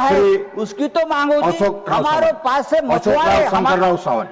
है उसकी तो मांग होती, हमारे पास से Shankarrao Sawant.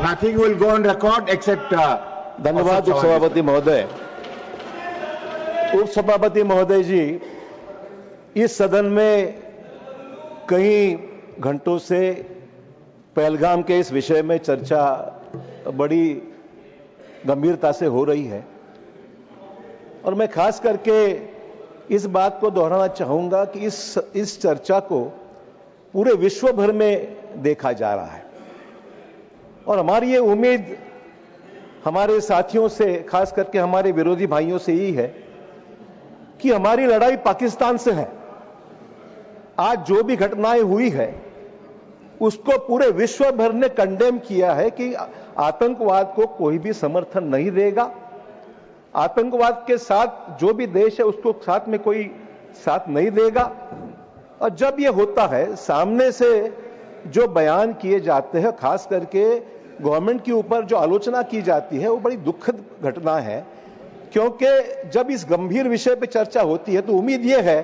Nothing will go on record except धन्यवाद उपसभापति महोदय। उपसभापति महोदय जी, इस सदन में कई घंटों से पहलगाम के इस विषय में चर्चा बड़ी गंभीरता से हो रही है और मैं खास करके इस बात को दोहराना चाहूंगा कि इस चर्चा को पूरे विश्व भर में देखा जा रहा है और हमारी ये उम्मीद हमारे साथियों से, खास करके हमारे विरोधी भाइयों से यही है कि हमारी लड़ाई पाकिस्तान से है। आज जो भी घटनाएं हुई है उसको पूरे विश्व भर ने कंडेम किया है कि आतंकवाद को कोई भी समर्थन नहीं देगा। आतंकवाद के साथ जो भी देश है उसको साथ में कोई साथ नहीं देगा। और जब यह होता है, सामने से जो बयान किए जाते हैं, खास करके गवर्नमेंट के ऊपर जो आलोचना की जाती है, वो बड़ी दुखद घटना है। क्योंकि जब इस गंभीर विषय पर चर्चा होती है तो उम्मीद यह है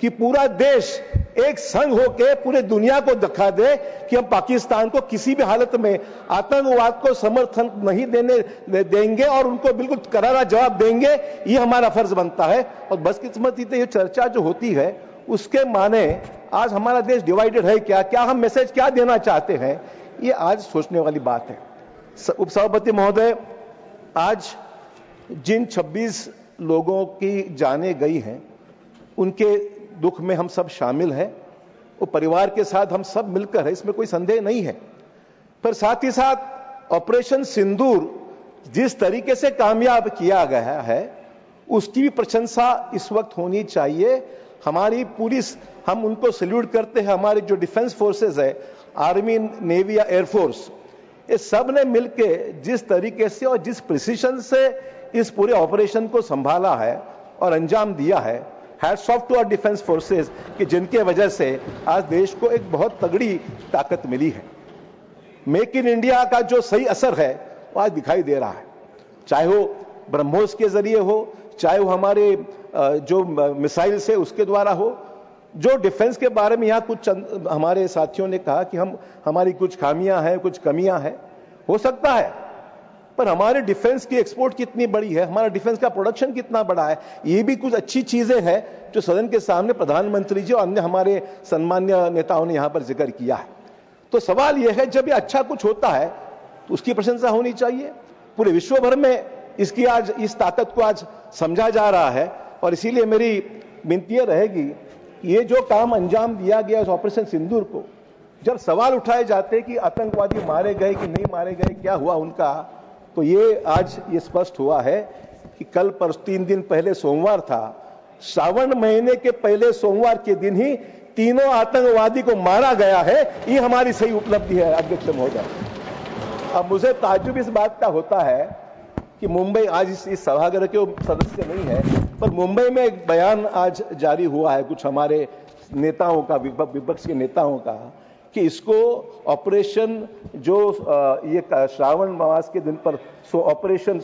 कि पूरा देश एक संग होकर पूरे दुनिया को दिखा दे कि हम पाकिस्तान को किसी भी हालत में आतंकवाद को समर्थन नहीं देंगे और उनको बिल्कुल करारा जवाब देंगे। ये हमारा फर्ज बनता है। और बदकिस्मती से ये चर्चा जो होती है उसके माने आज हमारा देश डिवाइडेड है क्या हम मैसेज क्या देना चाहते हैं, ये आज सोचने वाली बात है। उपसभापति महोदय, आज जिन 26 लोगों की जानें गई हैं उनके दुख में हम सब शामिल हैं। वो परिवार के साथ हम सब मिलकर है, इसमें कोई संदेह नहीं है। पर साथ ही साथ ऑपरेशन सिंदूर जिस तरीके से कामयाब किया गया है उसकी भी प्रशंसा इस वक्त होनी चाहिए। हमारी पुलिस, हम उनको सैल्यूट करते हैं। हमारी जो डिफेंस फोर्सेस है, आर्मी, नेवी या एयरफोर्स, ये सब ने मिलकर जिस तरीके से और जिस प्रिसीजन से इस पूरे ऑपरेशन को संभाला है और अंजाम दिया है, hats off to our defence forces, कि जिनके वजह से आज देश को एक बहुत तगड़ी ताकत मिली है। मेक इन इंडिया का जो सही असर है वो आज दिखाई दे रहा है, चाहे वो ब्रह्मोस के जरिए हो, चाहे वो हमारे जो मिसाइल से उसके द्वारा हो। जो डिफेंस के बारे में यहाँ कुछ हमारे साथियों ने कहा कि हमारी कुछ खामियां हैं, कुछ कमियां हैं, हो सकता है, पर हमारे डिफेंस की एक्सपोर्ट कितनी बड़ी है, हमारा डिफेंस का प्रोडक्शन कितना बड़ा है, ये भी कुछ अच्छी चीजें हैं जो सदन के सामने प्रधानमंत्री जी और अन्य हमारे सम्मान्य नेताओं ने यहां पर जिक्र किया है। तो सवाल यह है, जब ये अच्छा कुछ होता है तो उसकी प्रशंसा होनी चाहिए। पूरे विश्व भर में इसकी आज इस ताकत को आज समझा जा रहा है और इसीलिए मेरी विनती यह रहेगी कि ये जो काम अंजाम दिया गया इस ऑपरेशन सिंदूर को, जब सवाल उठाए जाते कि आतंकवादी मारे गए कि नहीं मारे गए, क्या हुआ उनका, तो ये आज ये स्पष्ट हुआ है कि कल पर 3 दिन पहले सोमवार था, श्रावण महीने के पहले सोमवार के दिन ही तीनों आतंकवादी को मारा गया है। ये हमारी सही उपलब्धि है अध्यक्ष महोदय। अब मुझे ताज्जुब इस बात का होता है कि मुंबई, आज इस सभागृह के सदस्य नहीं है, पर मुंबई में एक बयान आज जारी हुआ है कुछ हमारे नेताओं का, विपक्ष के नेताओं का, कि इसको ऑपरेशन जो ये श्रावण मास के दिन पर ऑपरेशन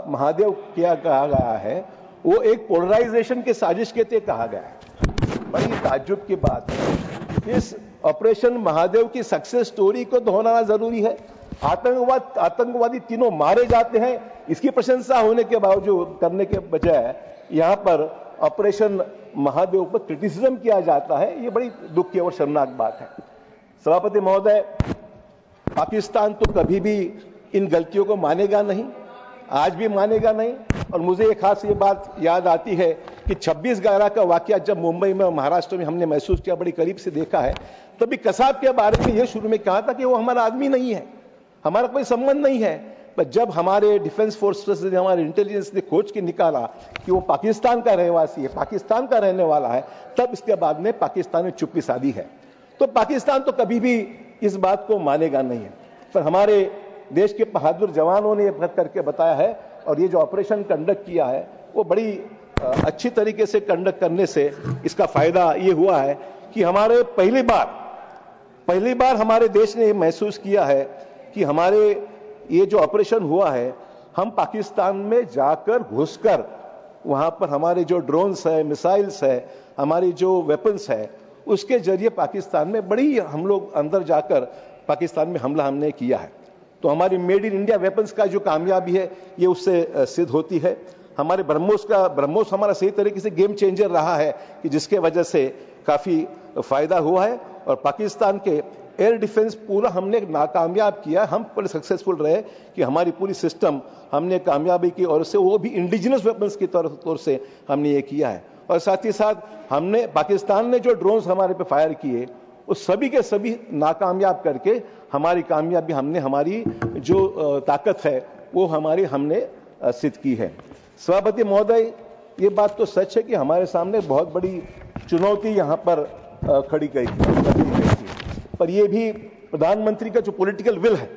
महादेव किया कहा गया है, वो एक पोलराइजेशन की साजिश के तहत कहा गया है। बड़ी ताज्जुब की बात है। इस ऑपरेशन महादेव की सक्सेस स्टोरी को दोहराना जरूरी है। आतंकवादी तीनों मारे जाते हैं, इसकी प्रशंसा होने के बावजूद, करने के बजाय यहां पर ऑपरेशन महादेव पर क्रिटिसिज्म किया जाता है। ये बड़ी दुख की और शर्मनाक बात है। सभापति महोदय, पाकिस्तान तो कभी भी इन गलतियों को मानेगा नहीं, आज भी मानेगा नहीं। और मुझे एक खास ये बात याद आती है कि 26/11 का वाकया जब मुंबई में, महाराष्ट्र में हमने महसूस किया, बड़ी करीब से देखा है, तभी कसाब के बारे में यह शुरू में कहा था कि वो हमारा आदमी नहीं है, हमारा कोई संबंध नहीं है। पर जब हमारे डिफेंस फोर्सेस ने, हमारे इंटेलिजेंस ने खोज के निकाला कि वो पाकिस्तान का रहवासी है, पाकिस्तान का रहने वाला है, तब इसके बाद में पाकिस्तान ने चुप्पी साधी है। तो पाकिस्तान तो कभी भी इस बात को मानेगा नहीं है। पर हमारे देश के बहादुर जवानों ने यह करके बताया है और ये जो ऑपरेशन कंडक्ट किया है वो बड़ी अच्छी तरीके से कंडक्ट करने से इसका फायदा ये हुआ है कि हमारे पहली बार हमारे देश ने महसूस किया है कि हमारे ये जो ऑपरेशन हुआ है, हम पाकिस्तान में जाकर घुसकर वहां पर हमारे जो ड्रोन्स है, मिसाइल्स है, हमारी जो वेपन्स है, उसके जरिए पाकिस्तान में बड़ी हम लोग अंदर जाकर पाकिस्तान में हमला हमने किया है। तो हमारी मेड इन इंडिया वेपन्स का जो कामयाबी है ये उससे सिद्ध होती है। हमारे ब्रह्मोस हमारा सही तरीके से गेम चेंजर रहा है कि जिसके वजह से काफी फायदा हुआ है। और पाकिस्तान के एयर डिफेंस पूरा हमने नाकामयाब किया, हम पूरे सक्सेसफुल रहे कि हमारी पूरी सिस्टम हमने कामयाबी की और उससे वो भी इंडिजिनस वेपन्स की तौर से हमने ये किया है। और साथ ही साथ हमने पाकिस्तान ने जो ड्रोन्स हमारे पे फायर किए उस सभी के सभी नाकामयाब करके हमारी कामयाबी हमने हमारी जो ताकत है वो हमने सिद्ध की है। सभापति महोदय, ये बात तो सच है कि हमारे सामने बहुत बड़ी चुनौती यहाँ पर खड़ी गई थी, पर ये भी प्रधानमंत्री का जो पॉलिटिकल विल है,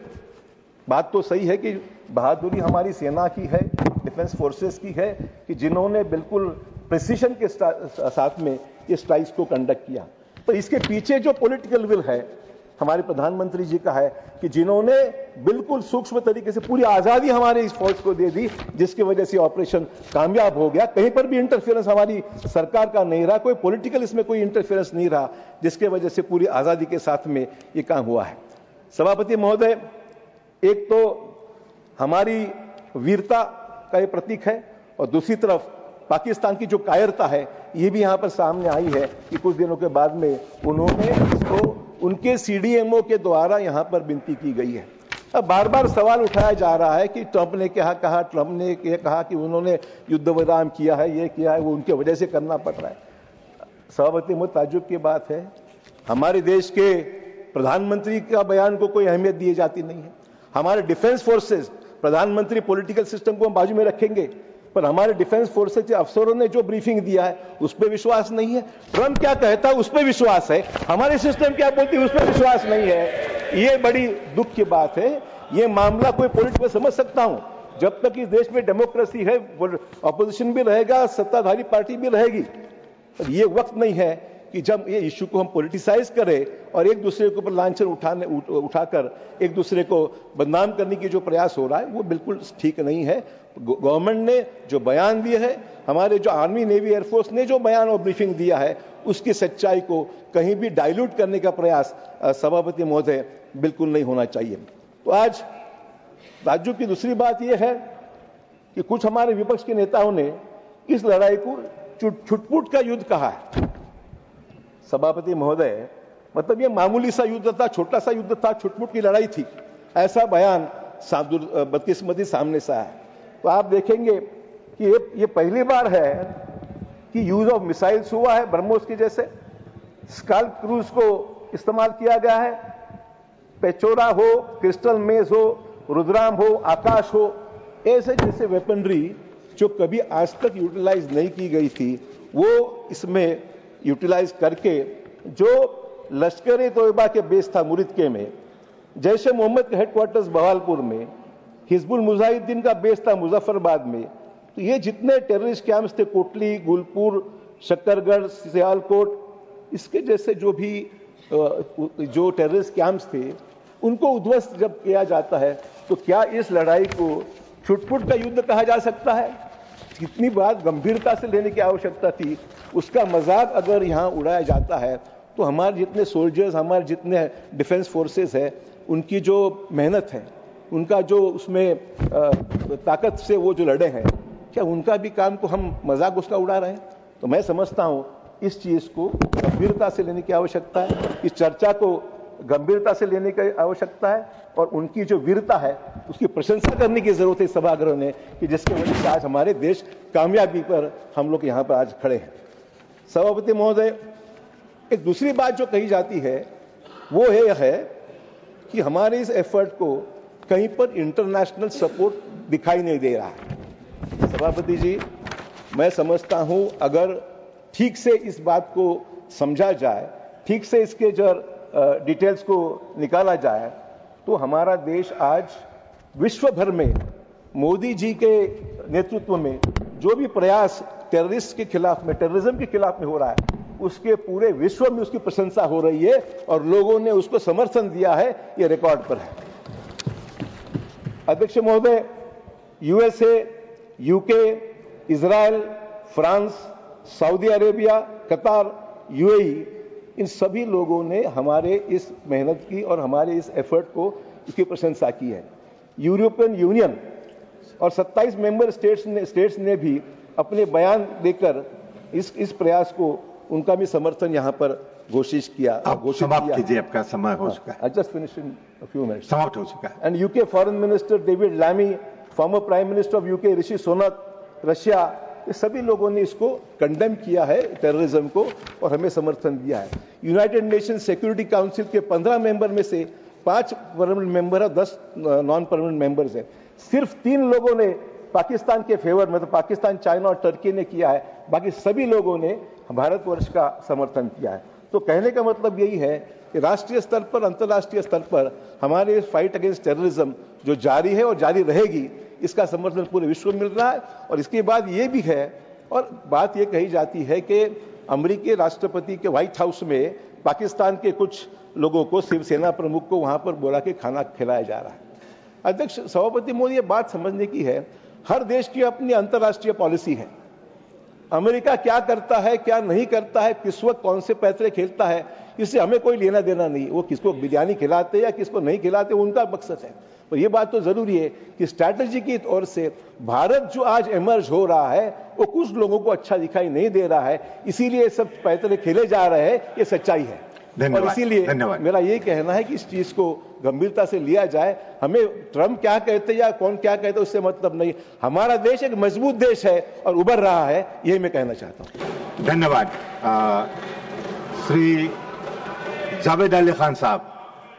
बात तो सही है कि बहादुरी हमारी सेना की है, डिफेंस फोर्सेस की है कि जिन्होंने बिल्कुल प्रिसीशन के साथ में ये स्ट्राइक्स को कंडक्ट किया। पर इसके पीछे जो पॉलिटिकल विल है हमारे प्रधानमंत्री जी का है कि जिन्होंने बिल्कुल सूक्ष्म तरीके से पूरी आजादी हमारे इस फोर्स को दे दी, जिसकी वजह से ऑपरेशन कामयाब हो गया। कहीं पर भी इंटरफेरेंस हमारी सरकार का नहीं रहा, कोई पॉलिटिकल इसमें कोई इंटरफेरेंस नहीं रहा, जिसके वजह से पूरी आजादी के साथ में ये काम हुआ है। सभापति महोदय, एक तो हमारी वीरता का ये प्रतीक है और दूसरी तरफ पाकिस्तान की जो कायरता है ये भी यहां पर सामने आई है कि कुछ दिनों के बाद में उन्होंने इसको उनके सीडीएमओ के द्वारा यहां पर विनती की गई है। अब बार बार सवाल उठाया जा रहा है कि ट्रंप ने क्या कहा, ट्रंप ने ये कहा कि उन्होंने युद्ध विराम किया है, ये किया है, वो उनके वजह से करना पड़ रहा है। सभापति मुझे ताज्जुब की बात है, हमारे देश के प्रधानमंत्री का बयान को कोई अहमियत दी जाती नहीं है। हमारे डिफेंस फोर्सेस, प्रधानमंत्री पॉलिटिकल सिस्टम को हम बाजू में रखेंगे, पर हमारे डिफेंस फोर्सेस के अफसरों ने जो ब्रीफिंग दिया है उस पर विश्वास नहीं है। ट्रंप क्या कहता है उस पर विश्वास है, हमारी सिस्टम क्या बोलती है उस पर विश्वास नहीं है। ये बड़ी दुख की बात है। ये मामला कोई पॉलिटिकल समझ सकता हूं, जब तक इस देश में डेमोक्रेसी है, ऑपोजिशन भी रहेगा, सत्ताधारी पार्टी भी रहेगी। पर ये वक्त नहीं है कि जब ये इश्यू को हम पॉलिटिसाइज करें और एक दूसरे के ऊपर लांछन उठाकर एक दूसरे को बदनाम करने की जो प्रयास हो रहा है वो बिल्कुल ठीक नहीं है। गवर्नमेंट ने जो बयान दिए है, हमारे जो आर्मी, नेवी, एयरफोर्स ने जो बयान और ब्रीफिंग दिया है, उसकी सच्चाई को कहीं भी डाइल्यूट करने का प्रयास सभापति महोदय बिल्कुल नहीं होना चाहिए। तो आज राज्यों की दूसरी बात यह है कि कुछ हमारे विपक्ष के नेताओं ने इस लड़ाई को छुटपुट का युद्ध कहा है। सभापति महोदय, मतलब ये मामूली सा युद्ध था, छोटा सा युद्ध था, छुटपुट की लड़ाई थी, ऐसा बयान बदकिस्मती सामने से आया है। तो आप देखेंगे कि ये पहली बार है कि यूज ऑफ मिसाइल्स हुआ है, ब्रह्मोस की जैसे स्कल्प क्रूज को इस्तेमाल किया गया है। पेचोरा हो, क्रिस्टल मेज हो, रुद्राम हो, आकाश हो, ऐसे जैसे वेपनरी जो कभी आज तक यूटिलाइज नहीं की गई थी वो इसमें यूटिलाइज करके, जो लश्कर तोयबा के बेस था मुरिदके में, जैशे मोहम्मद के हेडक्वार्टर्स बहावलपुर में, हिजबुल मुजाहिदीन का बेस था मुजफ्फरबाद में, तो ये जितने टेररिस्ट कैंप्स थे, कोटली, गुलपुर, शक्करगढ़, सियालकोट, इसके जैसे जो टेररिस्ट कैंप्स थे उनको उद्ध्वस्त जब किया जाता है तो क्या इस लड़ाई को छुटपुट का युद्ध कहा जा सकता है? कितनी बात गंभीरता से लेने की आवश्यकता थी, उसका मजाक अगर यहां उड़ाया जाता है तो हमारे जितने सोल्जर्स, हमारे जितने डिफेंस फोर्सेस है, उनकी जो मेहनत है, उनका जो उसमें ताकत से वो जो लड़े हैं, क्या उनका भी काम को हम मजाक उसका उड़ा रहे हैं? तो मैं समझता हूं इस चीज को गंभीरता से लेने की आवश्यकता है, इस चर्चा को गंभीरता से लेने की आवश्यकता है और उनकी जो वीरता है उसकी प्रशंसा करने की जरूरत है सभागृह ने, कि जिसकी वजह से आज हमारे देश कामयाबी पर हम लोग यहां पर आज खड़े हैं। सभापति महोदय, एक दूसरी बात जो कही जाती है वो यह है कि हमारे इस एफर्ट को कहीं पर इंटरनेशनल सपोर्ट दिखाई नहीं दे रहा है। सभापति जी, मैं समझता हूं अगर ठीक से इस बात को समझा जाए, ठीक से इसके जो डिटेल्स को निकाला जाए, तो हमारा देश आज विश्व भर में मोदी जी के नेतृत्व में जो भी प्रयास टेररिस्ट के खिलाफ में, टेररिज्म के खिलाफ में हो रहा है, उसके पूरे विश्व में उसकी प्रशंसा हो रही है और लोगों ने उसको समर्थन दिया है, ये रिकॉर्ड पर है। अध्यक्ष महोदय, USA, UK, Israel, France, Saudi Arabia, कतार, यूएई, इन सभी लोगों ने हमारे इस मेहनत की और हमारे इस एफर्ट को इसकी प्रशंसा की है। यूरोपियन यूनियन और 27 मेंबर स्टेट्स ने भी अपने बयान देकर इस प्रयास को उनका भी समर्थन यहां पर घोषित किया। समाप्त कीजिए, आपका समय हो चुका है। I just finished in a few minutes. समाप्त हो चुका है। And UK Foreign Minister David Lammy, former Prime Minister of UK Rishi Sunak, Russia, ये सभी लोगों ने इसको कंडेम किया है, टेररिज्म को, और हमें समर्थन दिया है। यूनाइटेड नेशन सिक्योरिटी काउंसिल के 15 मेंबर में से 5 परमानेंट मेंबर है, 10 नॉन परमानेंट मेंबर्स हैं। सिर्फ 3 लोगों ने पाकिस्तान के फेवर में, तो पाकिस्तान, चाइना और टर्की ने किया है, बाकी सभी लोगों ने भारतवर्ष का समर्थन किया है। तो कहने का मतलब यही है कि राष्ट्रीय स्तर पर, अंतर्राष्ट्रीय स्तर पर हमारे फाइट अगेंस्ट टेररिज्म जो जारी है और जारी रहेगी, इसका समर्थन पूरे विश्व में मिल रहा है। और इसके बाद ये भी है, और बात ये कही जाती है कि अमेरिकी राष्ट्रपति के व्हाइट हाउस में पाकिस्तान के कुछ लोगों को, शिवसेना प्रमुख को वहां पर बुला के खाना खिलाया जा रहा है। अध्यक्ष सभापति मोदी, ये बात समझने की है, हर देश की अपनी अंतर्राष्ट्रीय पॉलिसी है। अमेरिका क्या करता है, क्या नहीं करता है, किस वक्त कौन से पैतरे खेलता है, इससे हमें कोई लेना देना नहीं। वो किसको बिरयानी खिलाते या किसको नहीं खिलाते, उनका मकसद है। और ये बात तो जरूरी है कि स्ट्रैटेजी की तौर से भारत जो आज इमर्ज हो रहा है, वो कुछ लोगों को अच्छा दिखाई नहीं दे रहा है, इसीलिए सब पैतरे खेले जा रहे हैं। ये सच्चाई है। और इसीलिए मेरा ये कहना है कि इस चीज को गंभीरता से लिया जाए। हमें ट्रंप क्या कहते या कौन क्या कहते उससे मतलब नहीं। हमारा देश एक मजबूत देश है और उभर रहा है, यही मैं कहना चाहता हूं। धन्यवाद। श्री जावेद अली खान साहब।